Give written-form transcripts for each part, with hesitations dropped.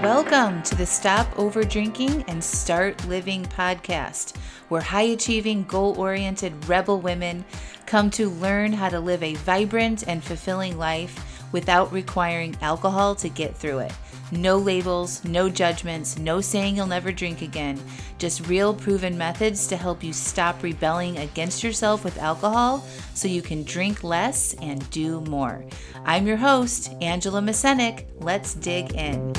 Welcome to the Stop Over Drinking and Start Living podcast, where high-achieving, goal-oriented rebel women come to learn how to live a vibrant and fulfilling life without requiring alcohol to get through it. No labels, no judgments, no saying you'll never drink again. Just real proven methods to help you stop rebelling against yourself with alcohol so you can drink less and do more. I'm your host, Angela Mascenik. Let's dig in.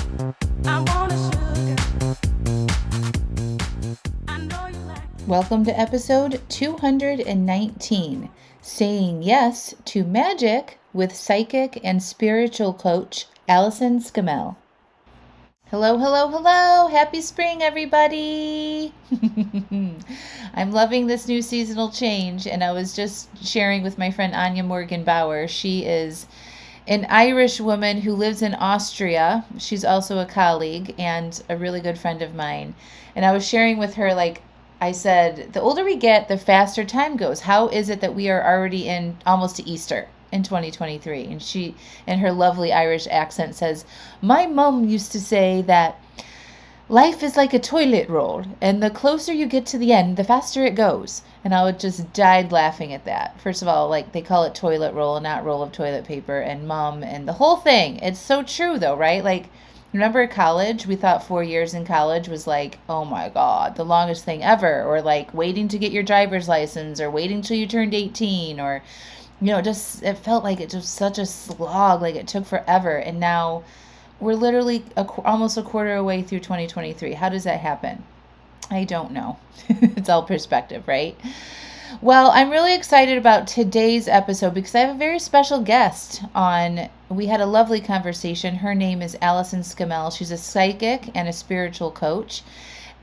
Welcome to episode 219, Saying Yes to Magic with psychic and spiritual coach, Allyson Scammell. Hello, hello, hello. Happy spring, everybody. I'm loving this new seasonal change, and I was just sharing with my friend Anya Morgan Bauer. She is an Irish woman who lives in Austria. She's also a colleague and a really good friend of mine. And I was sharing with her, I said, the older we get, the faster time goes. How is it that we are already in almost to Easter in 2023? And she, in her lovely Irish accent, says, my mom used to say that life is like a toilet roll, and the closer you get to the end, the faster it goes. And I would just died laughing at that. First of all, they call it toilet roll, not roll of toilet paper, and mom, and the whole thing. It's so true, though, right? Remember college? We thought 4 years in college was oh my God, the longest thing ever. Or waiting to get your driver's license, or waiting till you turned 18, or, it felt like it was such a slog, it took forever. And now we're literally almost a quarter away through 2023. How does that happen? I don't know. It's all perspective, right? Well, I'm really excited about today's episode because I have a very special guest on. We had a lovely conversation. Her name is Allyson Scammell. She's a psychic and a spiritual coach.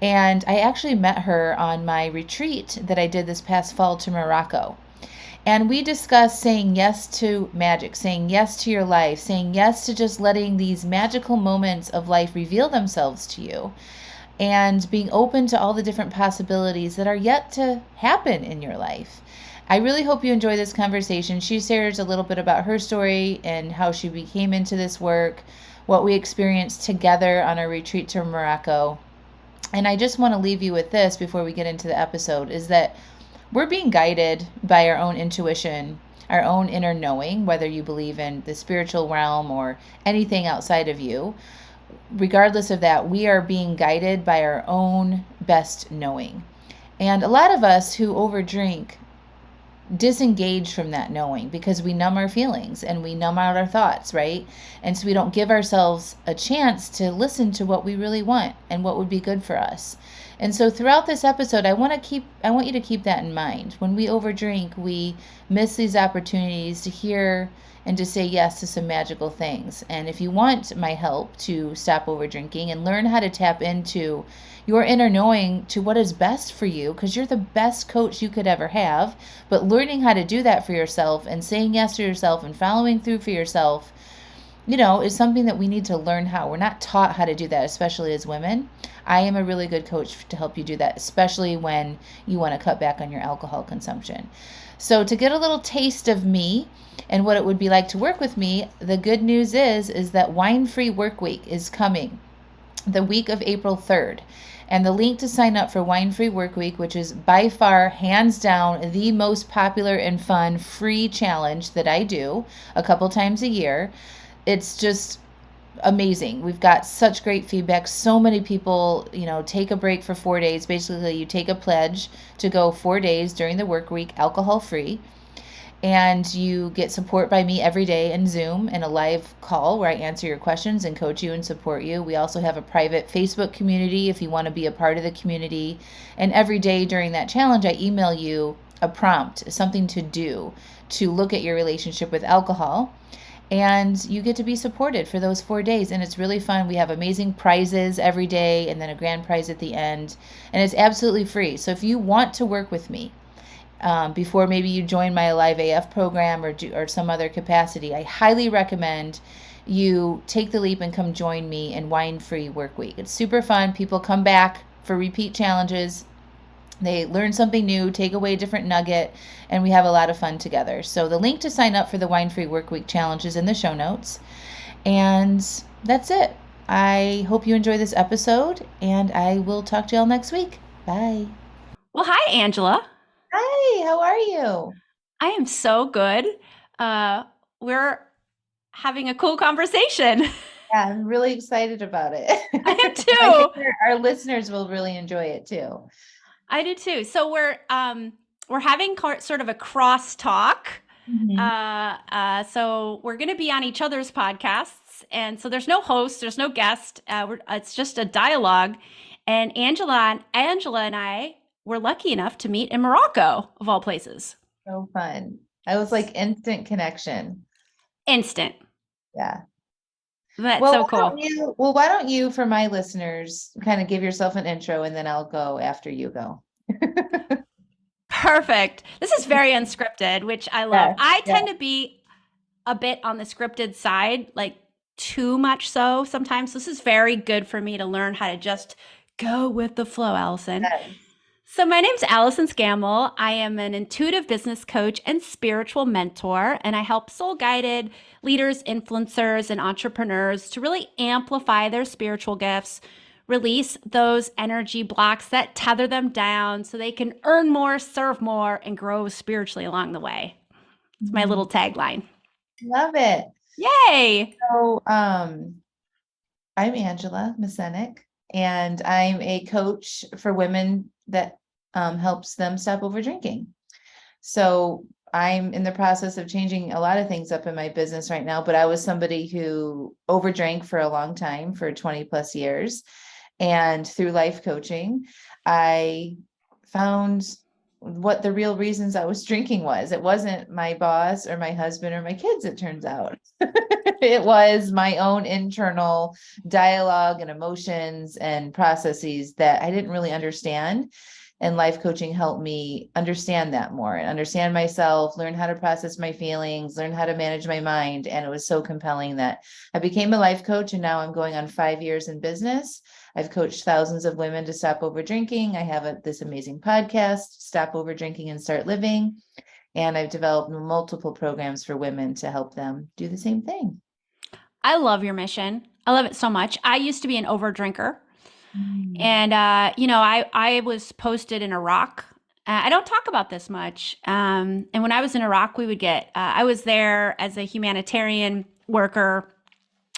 And I actually met her on my retreat that I did this past fall to Morocco. And we discussed saying yes to magic, saying yes to your life, saying yes to just letting these magical moments of life reveal themselves to you, and being open to all the different possibilities that are yet to happen in your life. I really hope you enjoy this conversation. She shares a little bit about her story and how she became into this work, what we experienced together on our retreat to Morocco. And I just want to leave you with this before we get into the episode, is that we're being guided by our own intuition, our own inner knowing, whether you believe in the spiritual realm or anything outside of you. Regardless of that, we are being guided by our own best knowing. And a lot of us who overdrink disengage from that knowing because we numb our feelings and we numb out our thoughts, right? And so we don't give ourselves a chance to listen to what we really want and what would be good for us. And so throughout this episode, I want you to keep that in mind. When we overdrink, we miss these opportunities to hear and to say yes to some magical things. And if you want my help to stop overdrinking and learn how to tap into your inner knowing to what is best for you, because you're the best coach you could ever have, but learning how to do that for yourself and saying yes to yourself and following through for yourself, is something that we need to learn how. We're not taught how to do that, especially as women. I am a really good coach to help you do that, especially when you want to cut back on your alcohol consumption. So to get a little taste of me and what it would be like to work with me, the good news is that Wine Free Workweek is coming the week of April 3rd. And the link to sign up for Wine Free Workweek, which is by far, hands down, the most popular and fun free challenge that I do a couple times a year. It's just amazing. We've got such great feedback. So many people, take a break for 4 days. Basically, you take a pledge to go 4 days during the work week, alcohol free. And you get support by me every day in Zoom in a live call where I answer your questions and coach you and support you. We also have a private Facebook community if you want to be a part of the community. And every day during that challenge, I email you a prompt, something to do to look at your relationship with alcohol. And you get to be supported for those 4 days. And it's really fun. We have amazing prizes every day and then a grand prize at the end. And it's absolutely free. So if you want to work with me, before maybe you join my Alive AF program or some other capacity, I highly recommend you take the leap and come join me in Wine Free Workweek. It's super fun. People come back for repeat challenges. They learn something new, take away a different nugget, and we have a lot of fun together. So the link to sign up for the Wine Free Workweek challenge is in the show notes. And that's it. I hope you enjoy this episode, and I will talk to y'all next week. Bye. Well, hi, Angela. Hi, how are you? I am so good. We're having a cool conversation. Yeah, I'm really excited about it. I am I think too. our listeners will really enjoy it too. I do too. So we're having sort of a cross talk. Mhm. So we're going to be on each other's podcasts, and so there's no host, there's no guest. It's just a dialogue. And Angela and I were lucky enough to meet in Morocco, of all places. So fun. I was like instant connection. Instant. Yeah. That's so cool. Why don't you, for my listeners, kind of give yourself an intro and then I'll go after you go. Perfect. This is very unscripted, which I love. Yes, I yeah. tend to be a bit on the scripted side, like too much so sometimes. This is very good for me to learn how to just go with the flow, Allyson. Yes. So, my name's Allyson Scammell. I am an intuitive business coach and spiritual mentor, and I help soul guided leaders, influencers, and entrepreneurs to really amplify their spiritual gifts, release those energy blocks that tether them down so they can earn more, serve more, and grow spiritually along the way. It's my Mhm. little tagline. Love it. Yay! So, I'm Angela Mascenik, and I'm a coach for women that helps them stop over drinking. So I'm in the process of changing a lot of things up in my business right now, but I was somebody who overdrank for a long time, for 20 plus years. And through life coaching, I found what the real reasons I was drinking was. It wasn't my boss or my husband or my kids, it turns out. It was my own internal dialogue and emotions and processes that I didn't really understand. And life coaching helped me understand that more and understand myself, learn how to process my feelings, learn how to manage my mind. And it was so compelling that I became a life coach. And now I'm going on 5 years in business. I've coached thousands of women to stop over drinking. I have this amazing podcast, Stop Over Drinking and Start Living. And I've developed multiple programs for women to help them do the same thing. I love your mission. I love it so much. I used to be an over drinker. Mm. And, I was posted in Iraq. I don't talk about this much. And when I was in Iraq, I was there as a humanitarian worker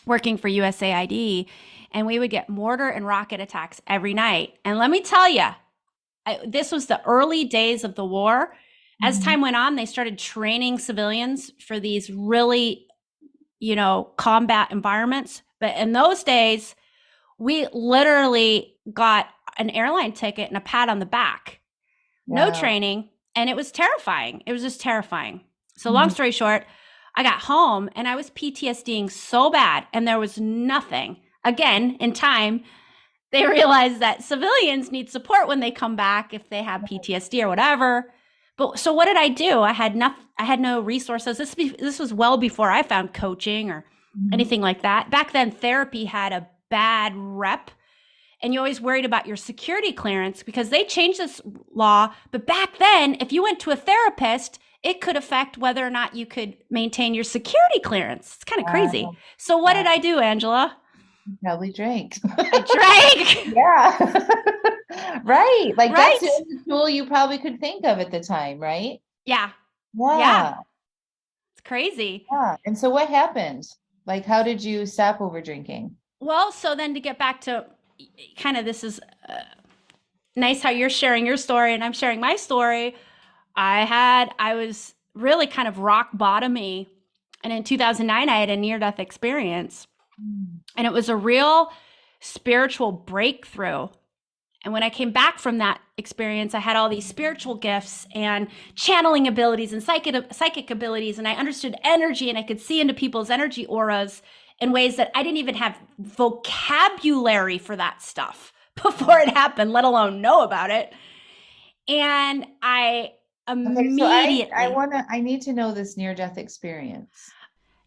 working for USAID, and we would get mortar and rocket attacks every night. And let me tell you, this was the early days of the war. As Mhm. time went on, they started training civilians for these really, combat environments. But in those days, we literally got an airline ticket and a pat on the back. No Wow. training, and it was terrifying. It was just terrifying. So long Mhm. story short, I got home and I was PTSDing so bad, and there was nothing. Again, in time, they realized that civilians need support when they come back if they have PTSD or whatever. But so what did I do? I had no resources. This was well before I found coaching or Mhm. anything like that. Back then therapy had a bad rep, and you always worried about your security clearance because they changed this law. But back then, if you went to a therapist, it could affect whether or not you could maintain your security clearance. It's kind of crazy. Wow. So what Wow. did I do, Angela? Probably drank. I drank. Yeah. Right. Like that's the Right? only tool you probably could think of at the time, right? Yeah. Yeah. Yeah. It's crazy. Yeah. And so what happened? Like, how did you stop over drinking? Well, so then to get back to kind of this is nice how you're sharing your story and I'm sharing my story. I was really kind of rock bottomy. And in 2009, I had a near death experience. Mm. And it was a real spiritual breakthrough. And when I came back from that experience, I had all these spiritual gifts and channeling abilities and psychic abilities. And I understood energy and I could see into people's energy auras in ways that I didn't even have vocabulary for that stuff before it happened, let alone know about it. And I Okay, so immediately, I need to know this near death experience.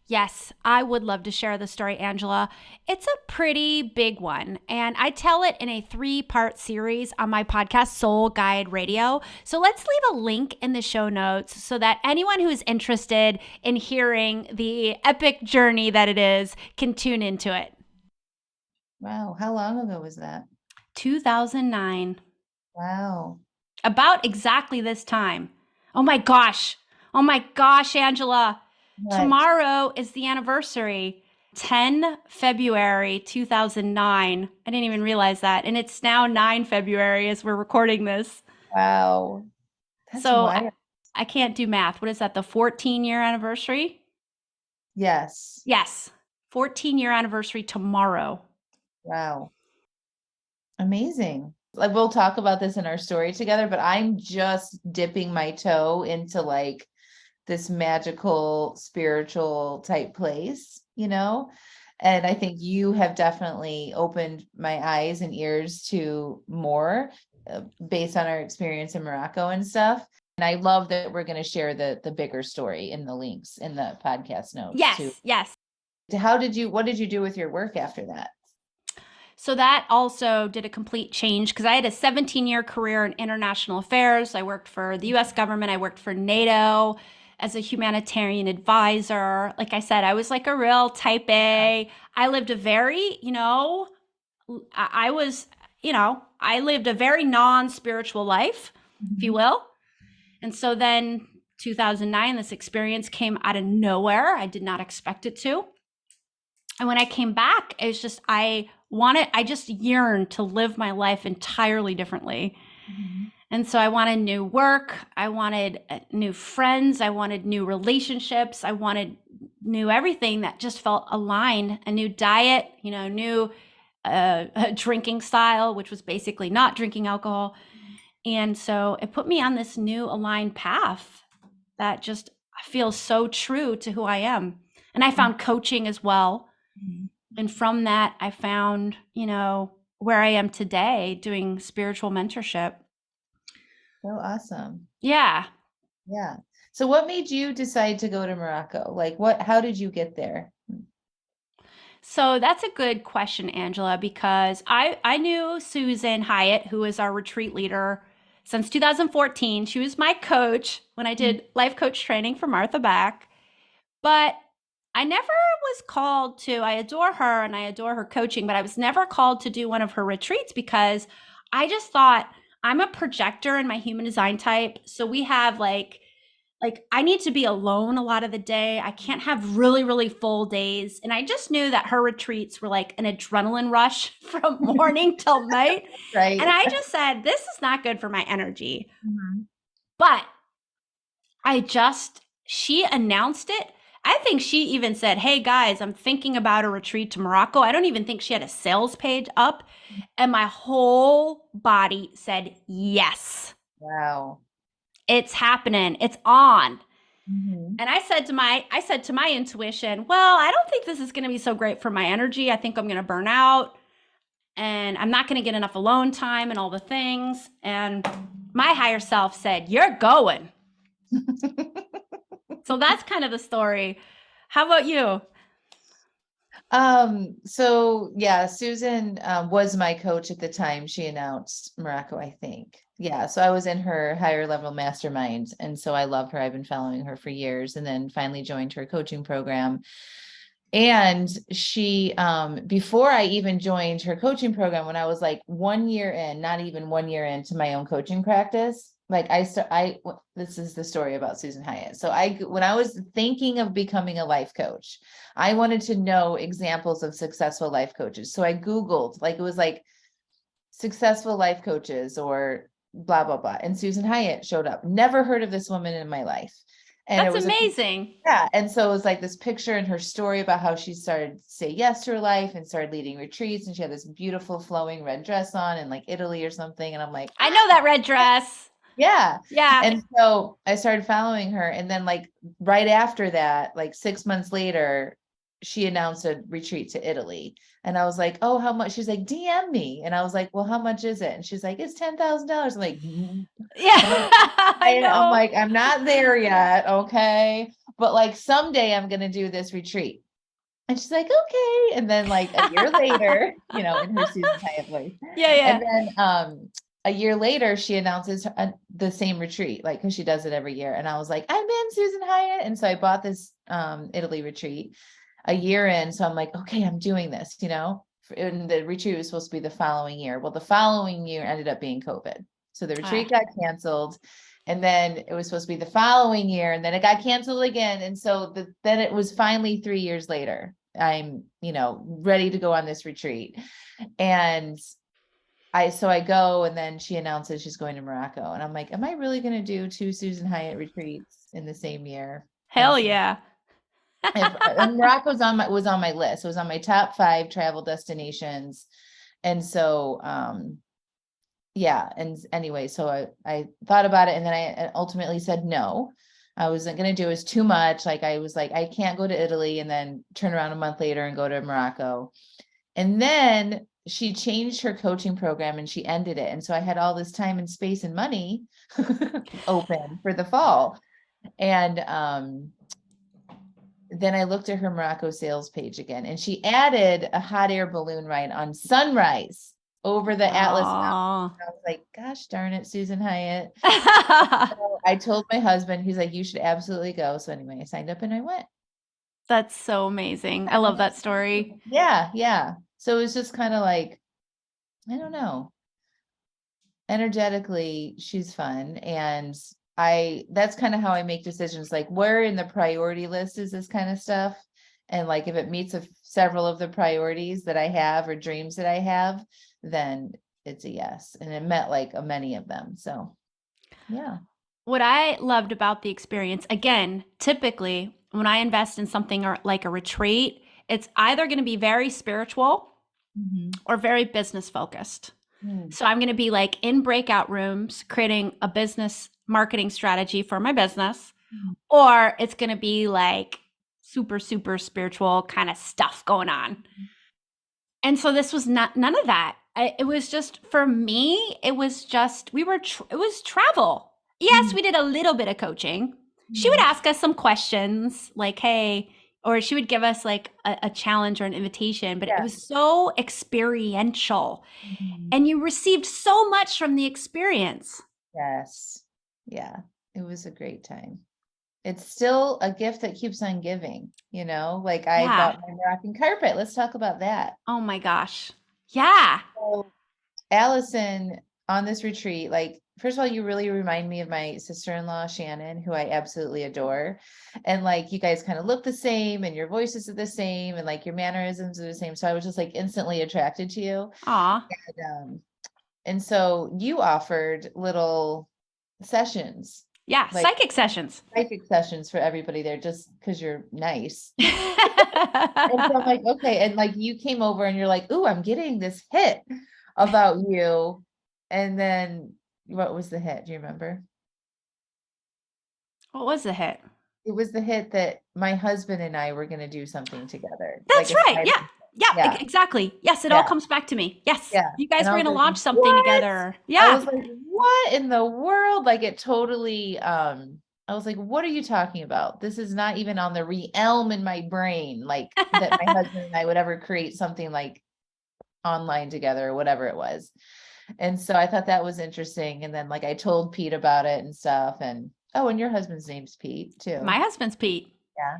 yes, I would love to share the story, Angela. It's a pretty big one, and I tell it in a 3-part series on my podcast, Soul Guide Radio. So let's leave a link in the show notes so that anyone who's interested in hearing the epic journey that it is can tune into it. Wow. How long ago was that? 2009. Wow. About exactly this time. Oh my gosh. Oh my gosh, Angela. What? Tomorrow is the anniversary. 10 February 2009. I didn't even realize that. And it's now 9 February as we're recording this. Wow. That's So I, wild. I can't do math. What is that? The 14-year anniversary? Yes. Yes. 14-year anniversary tomorrow. Wow. Amazing. Like we'll talk about this in our story together, but I'm just dipping my toe into like this magical spiritual type place, you know? And I think you have definitely opened my eyes and ears to more based on our experience in Morocco and stuff. And I love that we're going to share the bigger story in the links in the podcast notes too. Yes, yes. What did you do with your work after that? So that also did a complete change because I had a 17-year career in international affairs. I worked for the US government, I worked for NATO as a humanitarian advisor. Like I said, I was like a real type A. I lived a very, I was, I lived a very non spiritual life, if you Mhm. will. And so then 2009, this experience came out of nowhere. I did not expect it to. And when I came back, it was just, I just yearned to live my life entirely differently. Mhm. And so I wanted new work. I wanted new friends. I wanted new relationships. I wanted new everything that just felt aligned, a new diet, new drinking style, which was basically not drinking alcohol. And so it put me on this new aligned path that just feels so true to who I am. And I found coaching as well. Mhm. And from that, I found, where I am today doing spiritual mentorship. So awesome. Yeah. Yeah. So what made you decide to go to Morocco? Like how did you get there? So that's a good question, Angela, because I knew Susan Hyatt, who is our retreat leader since 2014. She was my coach when I Mhm. did life coach training for Martha Back. But I never was called to, I adore her and I adore her coaching, but I was never called to do one of her retreats because I just thought I'm a projector in my human design type. So we have like I need to be alone a lot of the day. I can't have really, really full days. And I just knew that her retreats were like an adrenaline rush from morning till night. And Right. I just said, this is not good for my energy. Mhm. But she announced it. I think she even said, hey guys, I'm thinking about a retreat to Morocco. I don't even think she had a sales page up. And my whole body said, yes, Wow. it's happening. It's on. Mhm. And I said to my intuition, well, I don't think this is going to be so great for my energy. I think I'm going to burn out and I'm not going to get enough alone time and all the things. And my higher self said, you're going. So that's kind of the story. How about you? So yeah, Susan was my coach at the time she announced Morocco, I think. Yeah, so I was in her higher level mastermind, and so I love her. I've been following her for years, and then finally joined her coaching program. And she, before I even joined her coaching program, when I was like 1 year in, not even 1 year into my own coaching practice, like this is the story about Susan Hyatt. So when I was thinking of becoming a life coach, I wanted to know examples of successful life coaches. So I Googled, like it was like successful life coaches or blah, blah, blah. And Susan Hyatt showed up. Never heard of this woman in my life. And it That's was a amazing. yeah. And so it was like this picture in her story about how she started to say yes to her life and started leading retreats. And she had this beautiful flowing red dress on in like Italy or something. And I'm like, I know that red dress. yeah. Yeah. And so I started following her. And then like right after that, like 6 months later, she announced a retreat to Italy. And I was like, oh, how much? She's like, DM me. And I was like, well, how much is it? And she's like, it's $10,000. I'm like, Yeah. I'm like, I I'm know. like, I'm not there yet. Okay. But like someday I'm going to do this retreat. And she's like, okay. And then like a year later, in her Susan Hyatt voice. Yeah, And yeah. then a year later, she announces the same retreat, like because she does it every year. And I was like, I'm in Susan Hyatt. And so I bought this Italy retreat a year in. So I'm like, okay, I'm doing this, and the retreat was supposed to be the following year. Well, the following year ended up being COVID. So the retreat got canceled. And then it was supposed to be the following year, and then it got canceled again. And so then it was finally 3 years later. I'm, ready to go on this retreat. And I go, and then she announces she's going to Morocco. And I'm like, am I really going to do 2 Susan Hyatt retreats in the same year? Hell yeah. And Morocco was on my list. It was on my top 5 travel destinations. And so, yeah. And anyway, so I thought about it, and then I ultimately said no. I wasn't going to do it. It was too much. Like, I was like, I can't go to Italy and then turn around a month later and go to Morocco. And then she changed her coaching program and she ended it. And so I had all this time and space and money open for the fall. And then I looked at her Morocco sales page again, and she added a hot air balloon ride on sunrise over the Atlas Mountains. I was like, gosh darn it, Susan Hyatt. So I told my husband, he's like, you should absolutely go. So anyway, I signed up and I went. That's so amazing. I love that story. Yeah. Yeah. So it was just kind of like, I don't know. Energetically, she's fun. And that's kind of how I make decisions. Like, where in the priority list is this kind of stuff? And like, if it meets several of the priorities that I have or dreams that I have, then it's a yes. And it met like many of them. So yeah. What I loved about the experience, again, typically when I invest in something like a retreat, it's either going to be very spiritual or very business focused. So I'm going to be like in breakout rooms, creating a business marketing strategy for my business, or it's going to be like super, super spiritual kind of stuff going on. And so this was none of that. It was just, for me, it was just, it was travel. Yes, we did a little bit of coaching. She would ask us some questions like, hey, or she would give us like a challenge or an invitation, but it was so experiential. And you received so much from the experience. Yes. Yeah. It was a great time. It's still a gift that keeps on giving, like I bought my Moroccan carpet. Let's talk about that. Oh my gosh. Yeah. So Allyson, on this retreat, like, first of all, you really remind me of my sister-in-law, Shannon, who I absolutely adore. And like, you guys kind of look the same, and your voices are the same, and like your mannerisms are the same. So I was just like instantly attracted to you. Aw. And so you offered little sessions. Yeah. Like psychic sessions for everybody there, just because you're nice. And so I'm like, okay. And like, you came over and you're like, ooh, I'm getting this hit about you. And then what was the hit? Do you remember? What was the hit? It was the hit that my husband and I were going to do something together. That's like right. Yeah, exactly. Yes, it all comes back to me. Yes. Yeah. You guys were going to launch something together. Yeah. I was like, what in the world? Like, it totally, I was like, what are you talking about? This is not even on the realm in my brain, like that my husband and I would ever create something like online together or whatever it was. And so I thought that was interesting. And then like, I told Pete about it and stuff. And and your husband's name's Pete too. My husband's Pete. Yeah.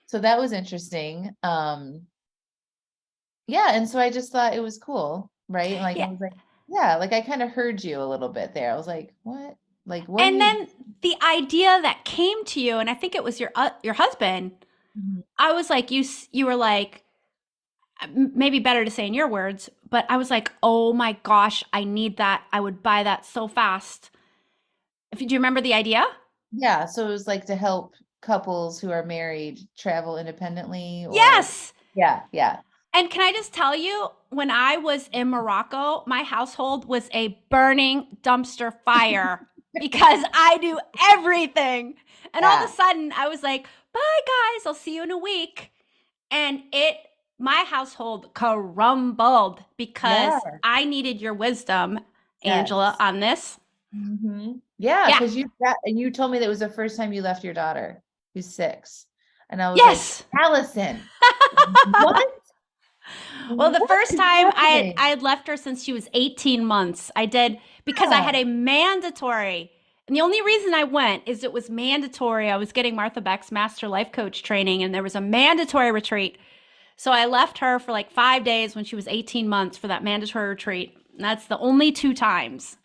So that was interesting. Yeah. And so I just thought it was cool. Right. And like, I was like, yeah, like I kind of heard you a little bit there. I was like, what? Like, what? And then the idea that came to you, and I think it was your husband. I was like, you were like, maybe better to say in your words, but I was like, oh my gosh, I need that. I would buy that so fast. Do you remember the idea? Yeah. So it was like to help couples who are married travel independently. Yes. Yeah. Yeah. And can I just tell you, when I was in Morocco, my household was a burning dumpster fire because I do everything. And all of a sudden I was like, bye guys, I'll see you in a week. And my household crumbled because I needed your wisdom, Angela, on this. Yeah, because you told me that it was the first time you left your daughter, who's 6. And I was like, Allyson, what? Well, the first time I had left her since she was 18 months. I did because I had a mandatory, and the only reason I went is it was mandatory. I was getting Martha Beck's Master Life Coach training, and there was a mandatory retreat. So I left her for like 5 days when she was 18 months for that mandatory retreat. And that's the only 2 times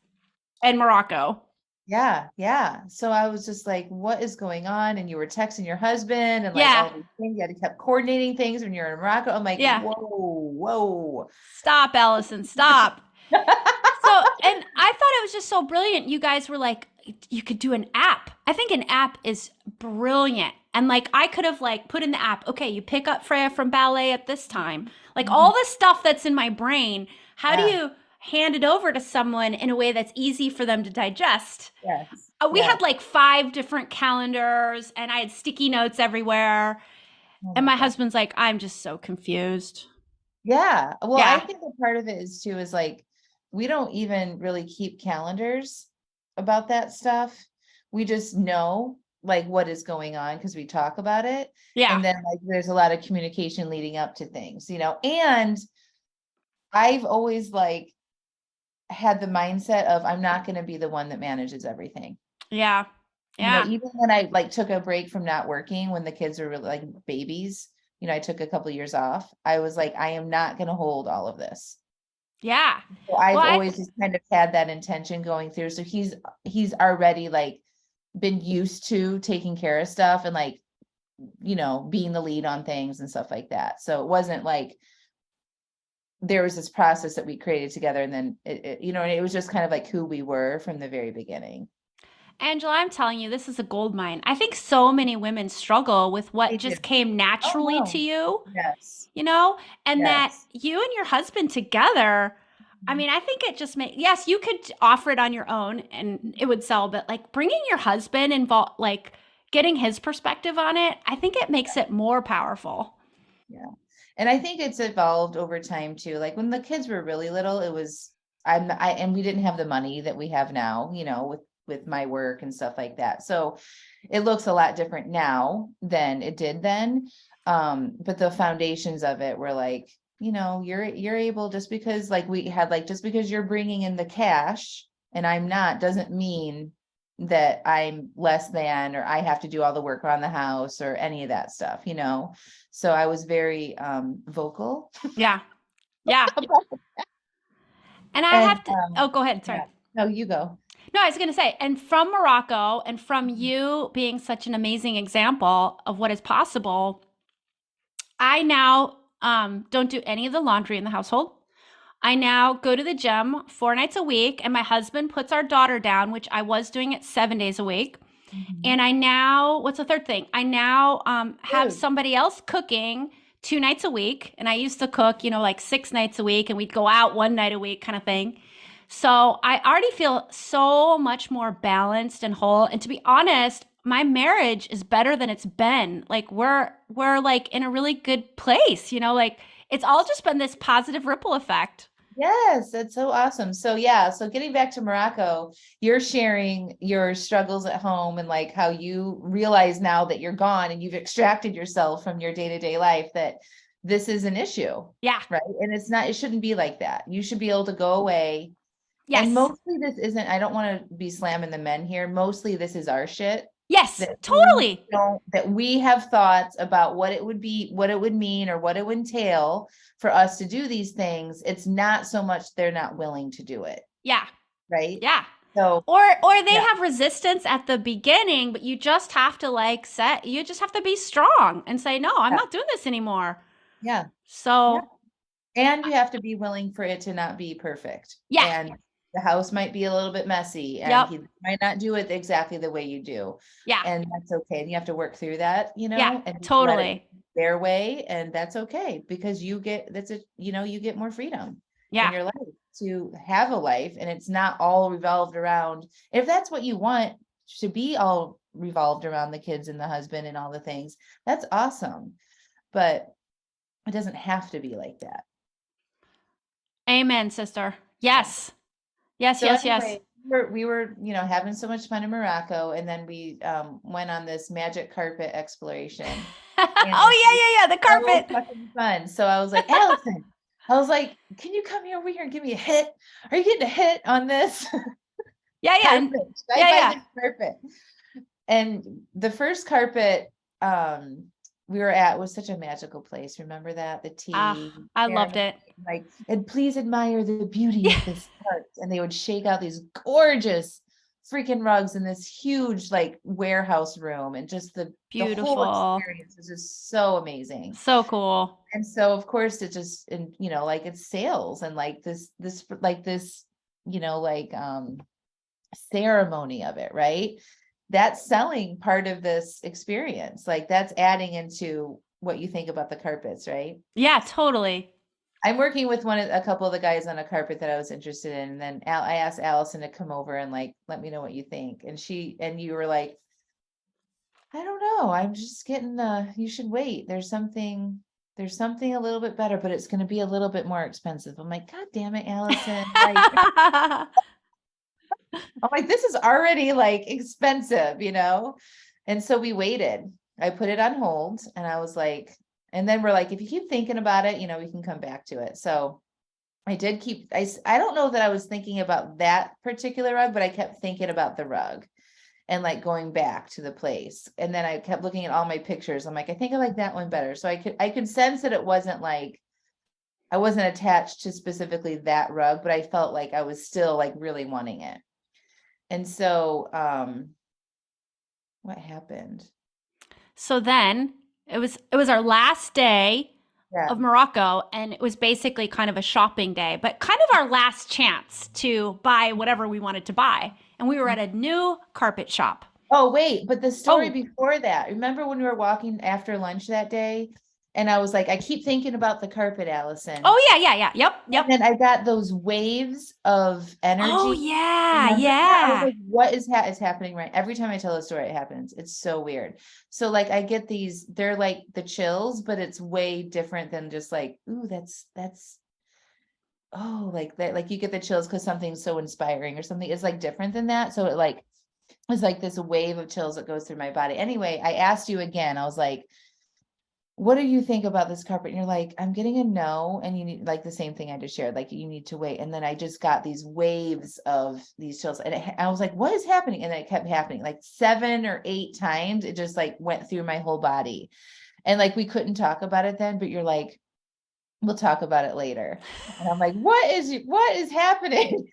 in Morocco. Yeah, yeah. So I was just like, what is going on? And you were texting your husband and like Yeah. all these things. You had to keep coordinating things when you're in Morocco. I'm like, Yeah. whoa, whoa. Stop, Allyson. Stop. So, and I thought it was just so brilliant. You guys were like, you could do an app. I think an app is brilliant. And like, I could have like put in the app, okay, you pick up Freya from ballet at this time. Like all Mhm. the stuff that's in my brain, how do Yeah, you hand it over to someone in a way that's easy for them to digest? yes, We yes. had like 5 different calendars and I had sticky notes everywhere. Oh And my my God. husband's like, I'm just so confused. Yeah. Well, I Yeah. think a part of it is too, is like, we don't even really keep calendars about that stuff. We just know like what is going on because we talk about it. Yeah. And then like there's a lot of communication leading up to things, and I've always like had the mindset of I'm not going to be the one that manages everything. Yeah. Yeah. Even when I like took a break from not working when the kids were really like babies, I took a couple of years off. I was like, I am not going to hold all of this. Yeah. So Well, I've I, always just kind of had that intention going through. So he's already like been used to taking care of stuff and like, being the lead on things and stuff like that. So it wasn't like there was this process that we created together and then and it was just kind of like who we were from the very beginning. Angela, I'm telling you, this is a gold mine. I think so many women struggle with what They do. just came Oh naturally to no. you, Yes. you know, and that Yes. you and your husband together. I mean, I think it just makes, yes, you could offer it on your own and it would sell, but like bringing your husband involved, like getting his perspective on it, I think it makes it more powerful. Yeah. And I think it's evolved over time too. Like when the kids were really little, it was and we didn't have the money that we have now, with my work and stuff like that. So it looks a lot different now than it did then. But the foundations of it were like, you're able just because like we had like just because you're bringing in the cash and I'm not doesn't mean that I'm less than or I have to do all the work around the house or any of that stuff. So I was very vocal Yeah. Yeah. about And I and have to, oh, go ahead. yeah. Sorry. No, you go. No, I was going to say, and from Morocco and from you being such an amazing example of what is possible, I now don't do any of the laundry in the household. I now go to the gym 4 nights a week, and my husband puts our daughter down, which I was doing it 7 days a week. Mhm. And I now, what's the third thing? I now have Good. somebody else cooking 2 nights a week. And I used to cook, like 6 nights a week, and we'd go out 1 night a week kind of thing. So I already feel so much more balanced and whole. And to be honest, my marriage is better than it's been. Like we're like in a really good place, like it's all just been this positive ripple effect. Yes, that's so awesome. So yeah, so getting back to Morocco, you're sharing your struggles at home and like how you realize now that you're gone and you've extracted yourself from your day-to-day life that this is an issue, Yeah. right? And it shouldn't be like that. You should be able to go away. And Yes. mostly this isn't, I don't want to be slamming the men here. Mostly this is our shit Yes. that Totally. we have thoughts about what it would be, what it would mean, or what it would entail for us to do these things. It's not so much they're not willing to do it, Yeah. right? Yeah. So Or they yeah, have resistance at the beginning, but you just have to you just have to be strong and say, "No, I'm yeah, not doing this anymore." yeah, yeah. So, And you have to be willing for it to not be perfect. yeah. And the house might be a little bit messy and Yep. he might not do it exactly the way you do. Yeah. And that's okay. And you have to work through that, Yeah. and just let it Totally. be their way. And that's okay because you get more freedom in Yeah. your life to have a life and it's not all revolved around, if that's what you want to be all revolved around the kids and the husband and all the things, that's awesome. But it doesn't have to be like that. Amen, sister. Yeah. Yes. Yes, So yes, yes. anyway, we were, having so much fun in Morocco, and then we went on this magic carpet exploration, and Oh, it was yeah, yeah, yeah, the so carpet. fucking fun. So I was like, Allyson, I was like, can you come here over here and give me a hit? Are you getting a hit on this Yeah, yeah. carpet? Should I Yeah, buy yeah. this carpet? And the first carpet um it was such a magical place. Remember that? The Ah, tea I loved ceremony, it. like, and please admire the beauty of this art. And they would shake out these gorgeous freaking rugs in this huge like warehouse room, and just the whole Beautiful. experience is just so amazing. So cool. And so of course it just, and like it's sales and like this like ceremony of it, right? That's selling part of this experience. Like that's adding into what you think about the carpets, right? Yeah, totally. I'm working with a couple of the guys on a carpet that I was interested in, and then I asked Allyson to come over and like let me know what you think. And you were like, I don't know. I'm just getting you should wait. There's something a little bit better, but it's going to be a little bit more expensive. I'm like, God damn it, Allyson. Like, I'm like, this is already like expensive. And so we waited. I put it on hold and I was like, and then we're like, if you keep thinking about it, we can come back to it. So I did I don't know that I was thinking about that particular rug, but I kept thinking about the rug and like going back to the place. And then I kept looking at all my pictures. I'm like, I think I like that one better. So I could sense that it wasn't like, I wasn't attached to specifically that rug, but I felt like I was still like really wanting it. And so, what happened? So then it was our last day Yeah. of Morocco, and it was basically kind of a shopping day, but kind of our last chance to buy whatever we wanted to buy. And we were at a new carpet shop. Oh, wait, but the story Oh, before that, remember when we were walking after lunch that day? And I was like, I keep thinking about the carpet, Allison. oh yeah, yeah, yeah. Yep, And yep. then I got those waves of Oh energy. yeah, Remember that? I was yeah. like, what is happening right? Every time I tell a story, it happens. It's so weird. So like I get these, they're like the chills, but it's way different than just like, ooh, that's oh, like that, like you get the chills because something's so inspiring or something. It's like different than that. So it's like this wave of chills that goes through my body. Anyway, I asked you again, I was like, what do you think about this carpet? And you're like, I'm getting a no. And you need like the same thing I just shared, like you need to wait. And then I just got these waves of these chills. And I was like, what is happening? And then it kept happening like 7 or 8 times. It just like went through my whole body. And like we couldn't talk about it then, but you're like, we'll talk about it later. And I'm like, what is happening?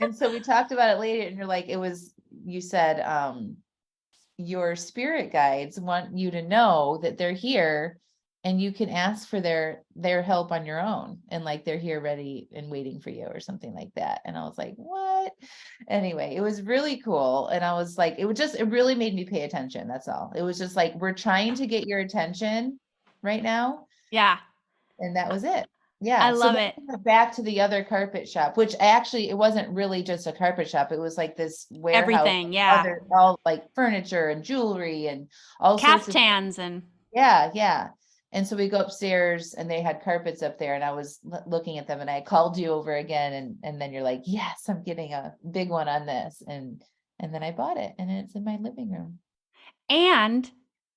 And so we talked about it later, and you're like, you said, your spirit guides want you to know that they're here and you can ask for their help on your own, and like they're here ready and waiting for you or something like that. And I was like, what? Anyway, it was really cool. And I was like, it really made me pay attention. That's all. It was just like, we're trying to get your attention right now. Yeah. And that was it. I Yeah. So love then it. we went back to the other carpet shop, which actually it wasn't really just a carpet shop. It was like this warehouse Everything. of Yeah. all like furniture and jewelry and all sorts of, Caftans and yeah, yeah. And so we go upstairs and they had carpets up there, and I was looking at them, and I called you over again, and then you're like, yes, I'm getting a big one on this. And then I bought it, and it's in my living room. and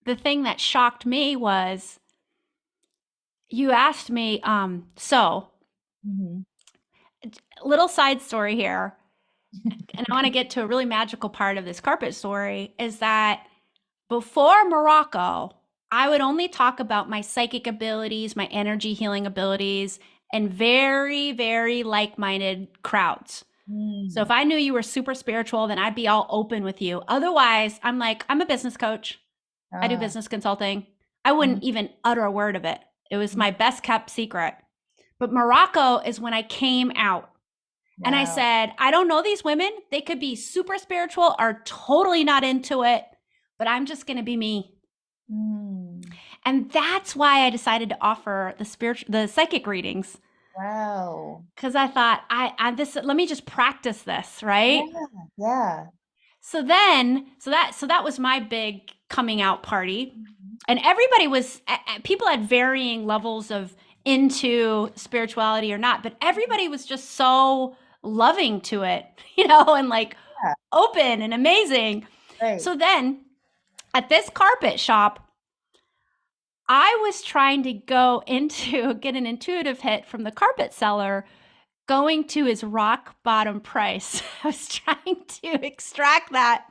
the thing that shocked me was you asked me, so Mhm. little side story here, and I want to get to a really magical part of this carpet story is that before Morocco, I would only talk about my psychic abilities, my energy healing abilities, and very, very like minded crowds. So if Mm. I knew you were super spiritual, then I'd be all open with you. Otherwise, I'm like, I'm a business coach. I do Ah. business consulting. I Mhm. wouldn't even utter a word of it. It was my best kept secret. But Morocco is when I came out. And I Wow. said, I don't know these women. They could be super spiritual or totally not into it, but I'm just going to be me. Mm. And that's why I decided to offer the psychic readings, Wow. because I thought, let me just practice this, Yeah, right? yeah. So that was my big coming out party, Mhm. and everybody was people had varying levels of into spirituality or not, but everybody was just so loving to it, and like Yeah, open and amazing. right. So then at this carpet shop, I was trying to go into get an intuitive hit from the carpet seller going to his rock bottom price. I was trying to extract that.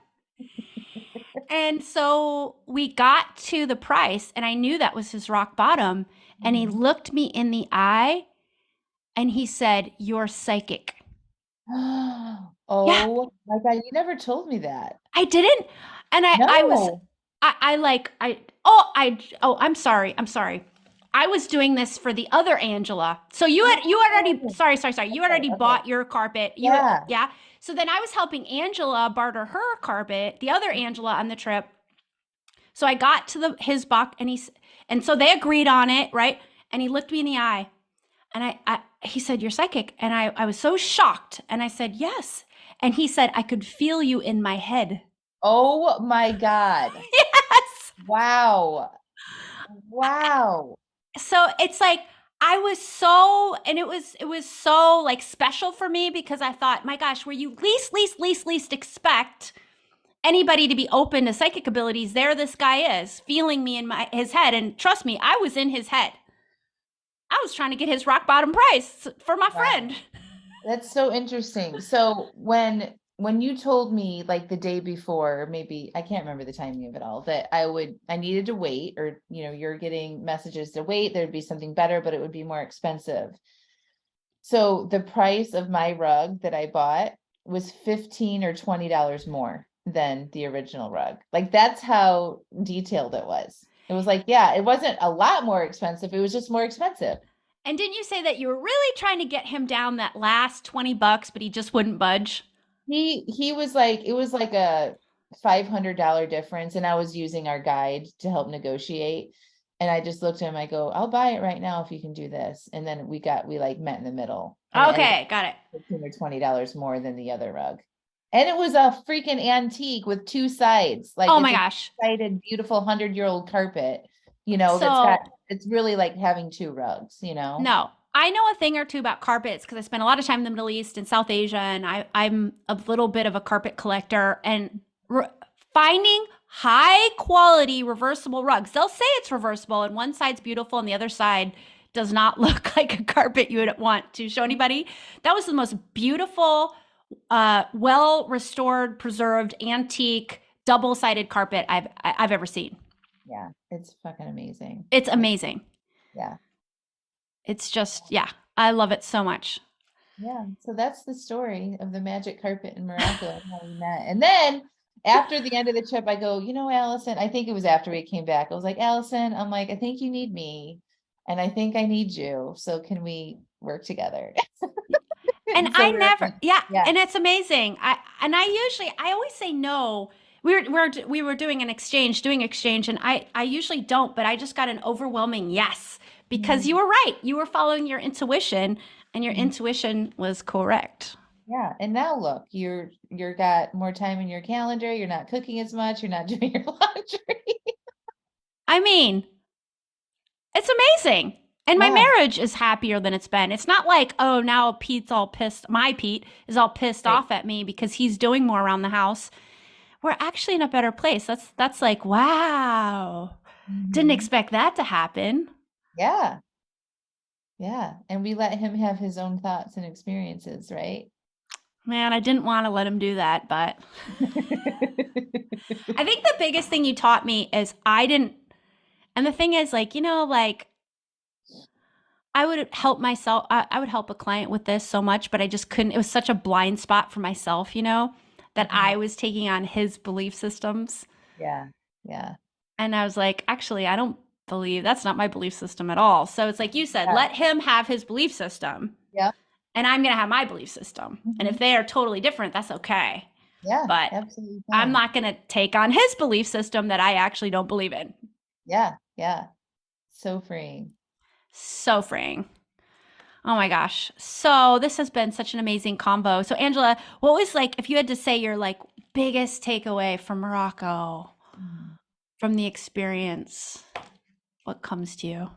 And so we got to the price, and I knew that was his rock bottom. And he Mhm. looked me in the eye and he said, "You're psychic." Yeah, Oh my God, you never told me that. I didn't. And I was, No. I like, I'm sorry. I'm sorry. I was doing this for the other Angela. So you had already, Oh, sorry. You had okay, already okay. bought your carpet. Yeah. Yeah. So then I was helping Angela barter her carpet, the other Angela on the trip. So I got to his box and so they agreed on it, right? And he looked me in the eye and he said, "You're psychic." And I was so shocked. And I said, "Yes." And he said, "I could feel you in my head." Oh my God. Yes. Wow. Wow. So it's like I was so, and it was so like special for me because I thought, my gosh, where you least expect anybody to be open to psychic abilities, there this guy is feeling me in his head. And trust me, I was in his head. I was trying to get his rock bottom price for my Wow. friend. That's so interesting. So when you told me like the day before, maybe I can't remember the timing of it all, that I needed to wait, or you're getting messages to wait, there'd be something better, but it would be more expensive. So the price of my rug that I bought was 15 or $20 more than the original rug. Like that's how detailed it was. It was like, yeah, it wasn't a lot more expensive. It was just more expensive. And didn't you say that you were really trying to get him down that last $20, but he just wouldn't budge? He was like, it was like a $500 difference, and I was using our guide to help negotiate. And I just looked at him, I go, I'll buy it right now if you can do this. And then we like met in the middle, and it ended up Okay, got it. 15 or $20 more than the other rug. And it was a freaking antique with two sides. Like Oh my it's a gosh. two-sided, beautiful 100-year-old carpet, So, it's really like having two rugs. no, I know a thing or two about carpets because I spent a lot of time in the Middle East and South Asia, and I'm a little bit of a carpet collector. And finding high quality reversible rugs, they'll say it's reversible, and one side's beautiful, and the other side does not look like a carpet you would want to show anybody. That was the most beautiful, well restored, preserved, antique, double sided carpet I've ever seen. Yeah, it's fucking amazing. It's amazing. Yeah. It's just, yeah, I love it so much. Yeah, so that's the story of the magic carpet in Morocco and how we met. And then after the end of the trip, I go, Allyson, I think it was after we came back. I was like, Allyson, I'm like, I think you need me, and I think I need you. So can we work together? And And so I we were, never, yeah, yeah, and it's amazing. I always say no. We were doing exchange, and I usually don't, but I just got an overwhelming yes because you Mhm. were right. You were following your intuition, and your Mhm. intuition was correct. Yeah. And now look, you're got more time in your calendar. You're not cooking as much. You're not doing your laundry. I mean, it's amazing. And my Yeah. marriage is happier than it's been. It's not like, oh, now my Pete is all pissed Right. off at me because he's doing more around the house. We're actually in a better place. That's like, wow. Didn't Mhm. expect that to happen. Yeah. Yeah. And we let him have his own thoughts and experiences, right? Man, I didn't want to let him do that, but I think the biggest thing you taught me is I didn't, and the thing is, like, like I would help myself. I would help a client with this so much, but I just couldn't. It was such a blind spot for myself, that Mhm. I was taking on his belief systems. Yeah. Yeah. And I was like, actually, I don't believe that's not my belief system at all. So it's like you said, Yeah. let him have his belief system, Yeah. and I'm going to have my belief system. And if Mhm. they are totally different, that's okay. Yeah. But Absolutely I'm fine. not going to take on his belief system that I actually don't believe in. Yeah. Yeah. So freeing. So freeing. Oh my gosh. So this has been such an amazing combo. So Angela, what was like if you had to say your like biggest takeaway from Morocco, Mm. from the experience, what comes to you?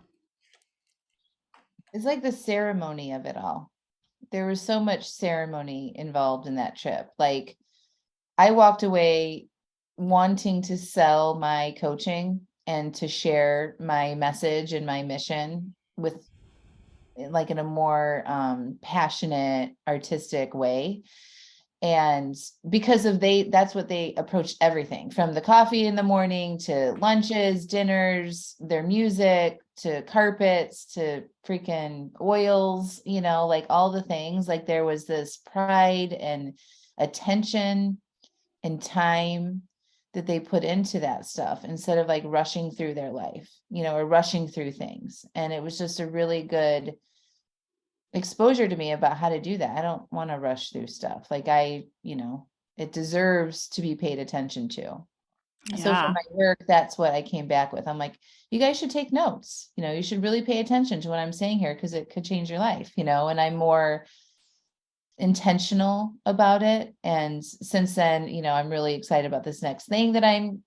It's like the ceremony of it all. There was so much ceremony involved in that trip. Like I walked away wanting to sell my coaching and to share my message and my mission with like in a more passionate, artistic way. And because of that's what they approached everything from the coffee in the morning to lunches, dinners, their music, to carpets, to freaking oils, like all the things. Like there was this pride and attention and time that they put into that stuff instead of like rushing through their life, or rushing through things. And it was just a really good exposure to me about how to do that. I don't want to rush through stuff. Like it deserves to be paid attention to. So for Yeah. my work, that's what I came back with. I'm like, you guys should take notes. You should really pay attention to what I'm saying here because it could change your life, and I'm more intentional about it. And since then, I'm really excited about this next thing that I'm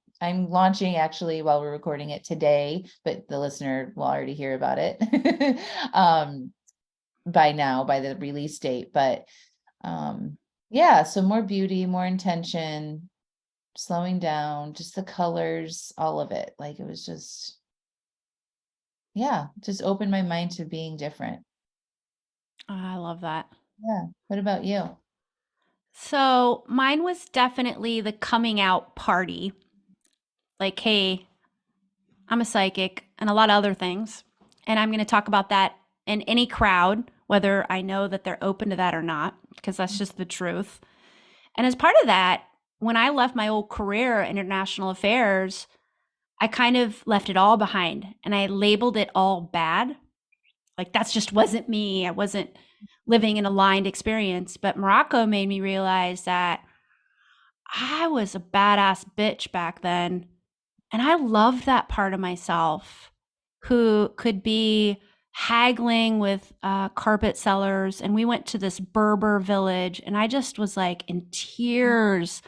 launching actually while we're recording it today, but the listener will already hear about it. By now, by the release date. But yeah, so more beauty, more intention, slowing down, just the colors, all of it. Like it was just, yeah, just opened my mind to being different. I love that. Yeah. What about you? So mine was definitely the coming out party. Like, hey, I'm a psychic and a lot of other things. And I'm going to talk about that in any crowd, whether I know that they're open to that or not, because that's just the truth. And as part of that, when I left my old career in international affairs, I kind of left it all behind and I labeled it all bad. Like that's just wasn't me. I wasn't living an aligned experience. But Morocco made me realize that I was a badass bitch back then. And I loved that part of myself who could be haggling with carpet sellers. And we went to this Berber village, and I just was like in tears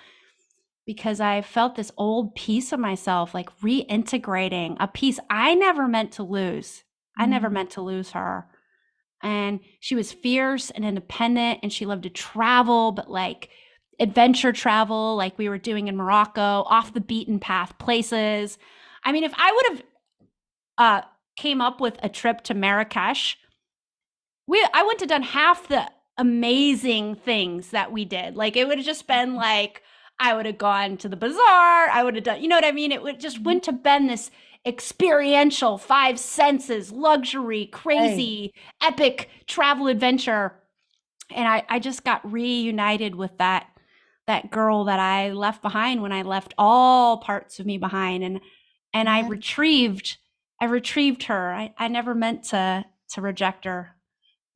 because I felt this old piece of myself like reintegrating a piece I never meant to lose. I never Mm, meant to lose her. And she was fierce and independent, and she loved to travel, but like adventure travel, like we were doing in Morocco, off the beaten path places. I mean, if I would have came up with a trip to Marrakesh, I wouldn't have done half the amazing things that we did. Like it would have just been like I would have gone to the bazaar. I would have done, you know what I mean? It would just wouldn't have been this experiential, five senses, luxury, right. crazy, epic travel adventure. And I just got reunited with that girl that I left behind when I left all parts of me behind. And Yeah. I retrieved her. I never meant to reject her.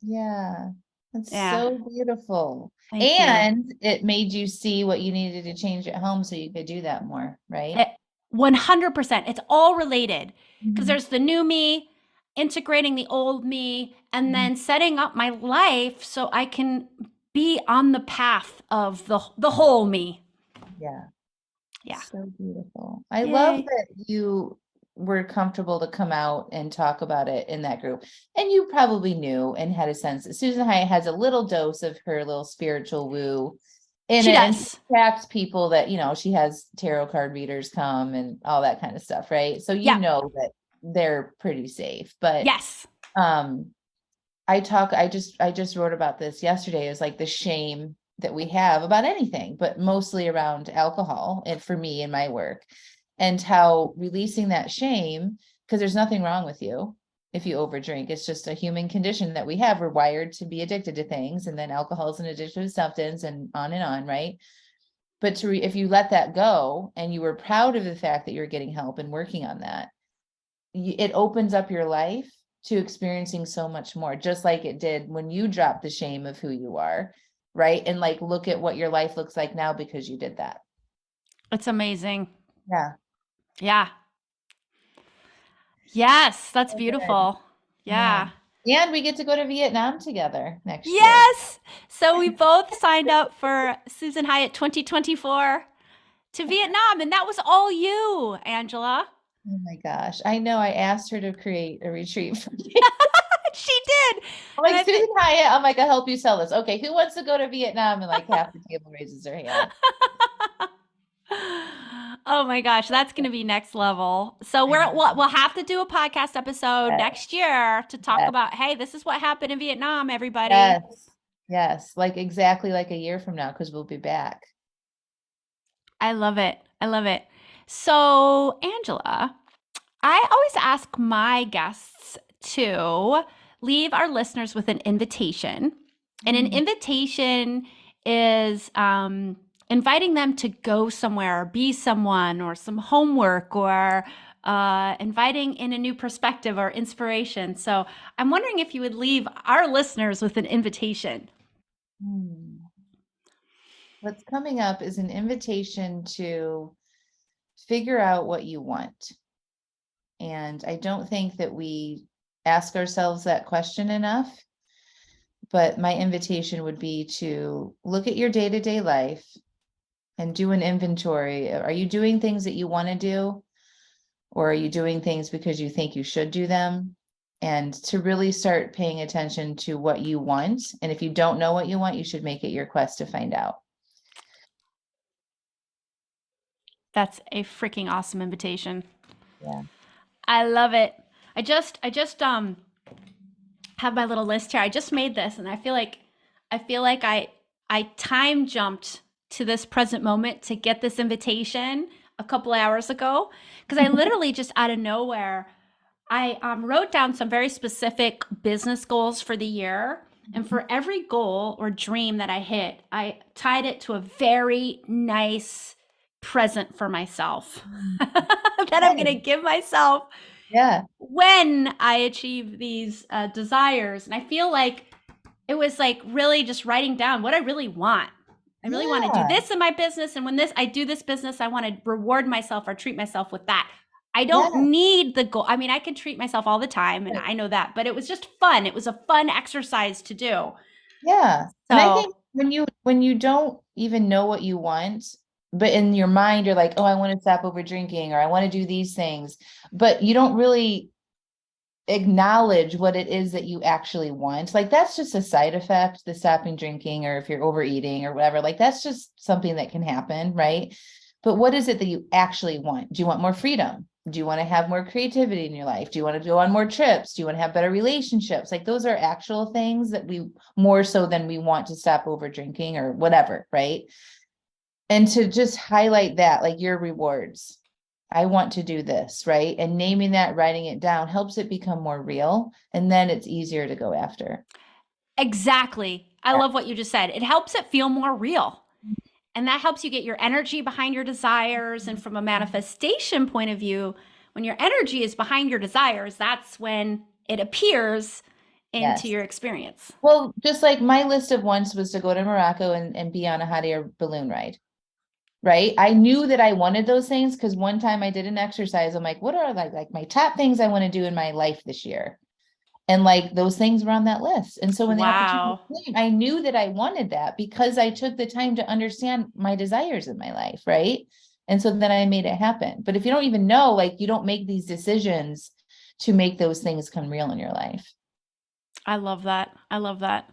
Yeah. That's Yeah. so beautiful. Thank you. And it made you see what you needed to change at home so you could do that more, right? It, 100%. It's all related because Mhm. there's the new me, integrating the old me, and Mhm. then setting up my life so I can be on the path of the whole me. Yeah. Yeah. So beautiful. I love Yay. that you were comfortable to come out and talk about it in that group. And you probably knew and had a sense that Susan Hyatt has a little dose of her little spiritual woo in She it. And she does. attracts people that, she has tarot card readers come and all that kind of stuff, right? So you Yeah. know that they're pretty safe. But Yes. um I just wrote about this yesterday. Is like the shame that we have about anything, but mostly around alcohol, and for me in my work, and how releasing that shame, because there's nothing wrong with you if you overdrink. It's just a human condition that we have. We're wired to be addicted to things, and then alcohol is an addictive substance, and on, right? But if you let that go and you were proud of the fact that you're getting help and working on that, it opens up your life to experiencing so much more, just like it did when you dropped the shame of who you are, right? And like, look at what your life looks like now because you did that. It's amazing. Yeah. Yeah. Yes. That's So good. beautiful. Yeah. Yeah. And we get to go to Vietnam together next year. Yes. So we both signed up for Susan Hyatt 2024 to Vietnam, and that was all you, Angela. Oh my gosh. I know. I asked her to create a retreat for me. She did. I'm And like, I Susan think Hyatt, I'm like, I'll help you sell this. Okay, who wants to go to Vietnam? And like half the table raises their hand. oh my gosh, that's going to be next level. So I know. we'll have to do a podcast episode Yes. next year to talk Yes. about, hey, this is what happened in Vietnam, everybody. Yes. Yes, like exactly like a year from now, because we'll be back. I love it. I love it. So, Angela, I always ask my guests to leave our listeners with an invitation. And an Mm. invitation is inviting them to go somewhere, or be someone, or some homework, or inviting in a new perspective or inspiration. So I'm wondering if you would leave our listeners with an invitation. Hmm. What's coming up is an invitation to figure out what you want. And I don't think that we ask ourselves that question enough. But my invitation would be to look at your day-to-day life and do an inventory. Are you doing things that you want to do? Or are you doing things because you think you should do them? And to really start paying attention to what you want. And if you don't know what you want, you should make it your quest to find out. That's a freaking awesome invitation. Yeah. I love it. I just have my little list here. I just made this and I feel like I time jumped to this present moment to get this invitation a couple hours ago because I literally just out of nowhere I wrote down some very specific business goals for the year. And for every goal or dream that I hit, I tied it to a very nice present for myself that I'm going to Okay. give myself Yeah. when I achieve these desires. And I feel like it was like really just writing down what I really want. I really want to do Yeah. this in my business. And when I do this business, I want to reward myself or treat myself with that. I don't Yeah. need the goal. I mean, I can treat myself all the time and Right. I know that, but it was just fun. It was a fun exercise to do. Yeah. And I So, think when you don't even know what you want, but in your mind you're like, oh, I want to stop over drinking or I want to do these things, but you don't really acknowledge what it is that you actually want. Like that's just a side effect, the stopping drinking, or if you're overeating or whatever, like that's just something that can happen, right? But what is it that you actually want? Do you want more freedom? Do you want to have more creativity in your life? Do you want to go on more trips? Do you want to have better relationships? Like those are actual things that we more so than we want to stop over drinking or whatever, right? And to just highlight that, like your rewards. I want to do this, right? And naming that, writing it down helps it become more real. And then it's easier to go after. exactly. I Yeah. love what you just said. It helps it feel more real. And that helps you get your energy behind your desires. And from a manifestation point of view, when your energy is behind your desires, that's when it appears into Yes. your experience. Well, just like my list of wants was to go to Morocco and be on a hot air balloon ride, right? I knew that I wanted those things because one time I did an exercise. I'm like, what are like my top things I want to do in my life this year? And like those things were on that list. And so when the opportunity Wow. came, I knew that I wanted that because I took the time to understand my desires in my life, right? And so then I made it happen. But if you don't even know, like you don't make these decisions to make those things come real in your life. I love that. I love that.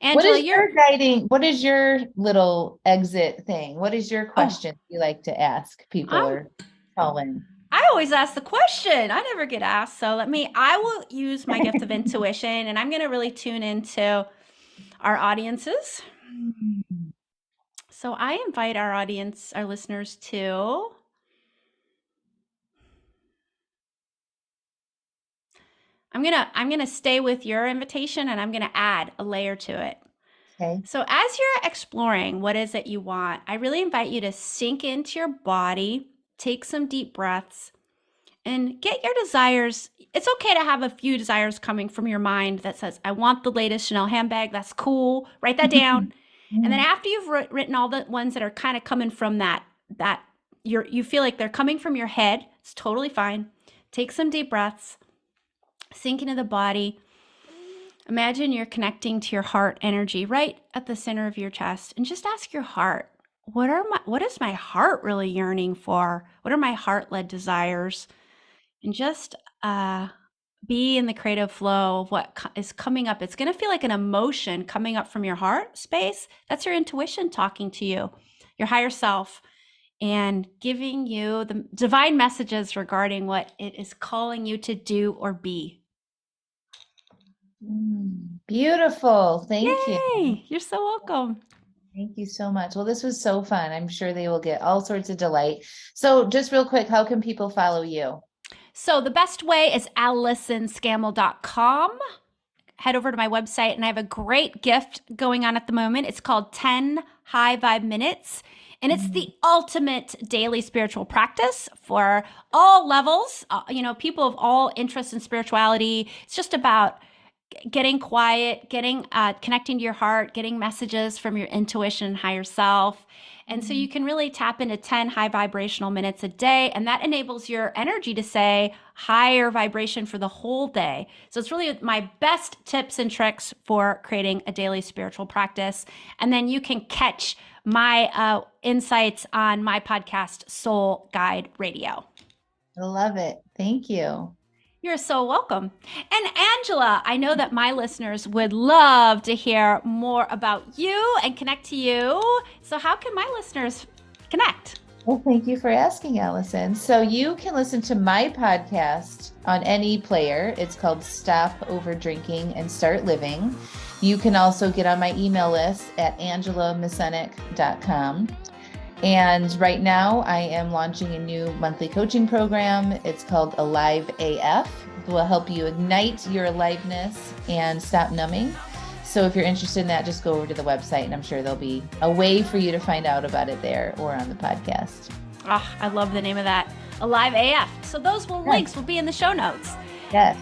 What Angela, is you're, your guiding? What is your little exit thing? What is your oh, question you like to ask people I'm, or call in? I always ask the question. I never get asked. So I will use my gift of intuition and I'm going to really tune into our audiences. So I invite our audience, our listeners to, I'm going to stay with your invitation and I'm going to add a layer to it. Okay. So, as you're exploring what is it you want, I really invite you to sink into your body, take some deep breaths, and get your desires. It's okay to have a few desires coming from your mind that says, I want the latest Chanel handbag. That's cool. Write that down. And then after you've written all the ones that are kind of coming from that you feel like they're coming from your head, it's totally fine. Take some deep breaths, sink into the body. Imagine you're connecting to your heart energy right at the center of your chest and just ask your heart, what is my heart really yearning for? What are my heart-led desires? And just be in the creative flow of what is coming up. It's going to feel like an emotion coming up from your heart space. That's your intuition talking to you, your higher self, and giving you the divine messages regarding what it is calling you to do or be. Beautiful. Thank you. Yay! You're so welcome. Thank you so much. Well, this was so fun. I'm sure they will get all sorts of delight. So just real quick, how can people follow you? So the best way is AllysonScammell.com. Head over to my website, and I have a great gift going on at the moment. It's called 10 High Vibe Minutes, and it's the ultimate daily spiritual practice for all levels, people of all interests in spirituality. It's just about getting quiet, getting connecting to your heart, getting messages from your intuition and higher self. And so you can really tap into 10 high vibrational minutes a day, and that enables your energy to say higher vibration for the whole day. So it's really my best tips and tricks for creating a daily spiritual practice. And then you can catch my insights on my podcast, Soul Guide Radio. I love it. Thank you. You're so welcome. And Angela, I know that my listeners would love to hear more about you and connect to you. So how can my listeners connect? Well, thank you for asking, Allyson. So you can listen to my podcast on any player. It's called Stop Over Drinking and Start Living. You can also get on my email list at angelamascenik.com. And right now I am launching a new monthly coaching program. It's called Alive AF. It will help you ignite your aliveness and stop numbing. So if you're interested in that, just go over to the website, and I'm sure there'll be a way for you to find out about it there or on the podcast. Oh, I love the name of that, Alive AF. So those links will be in the show notes. Yes.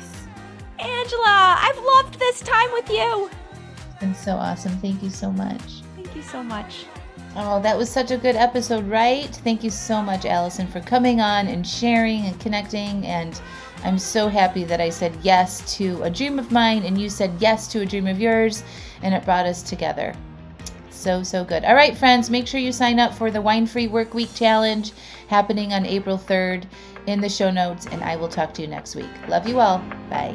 Angela, I've loved this time with you. It's been so awesome. Thank you so much. Thank you so much. Oh, that was such a good episode, right? Thank you so much, Allyson, for coming on and sharing and connecting. And I'm so happy that I said yes to a dream of mine and you said yes to a dream of yours, and it brought us together. So, so good. All right, friends, make sure you sign up for the Wine Free Workweek Challenge happening on April 3rd in the show notes, and I will talk to you next week. Love you all. Bye.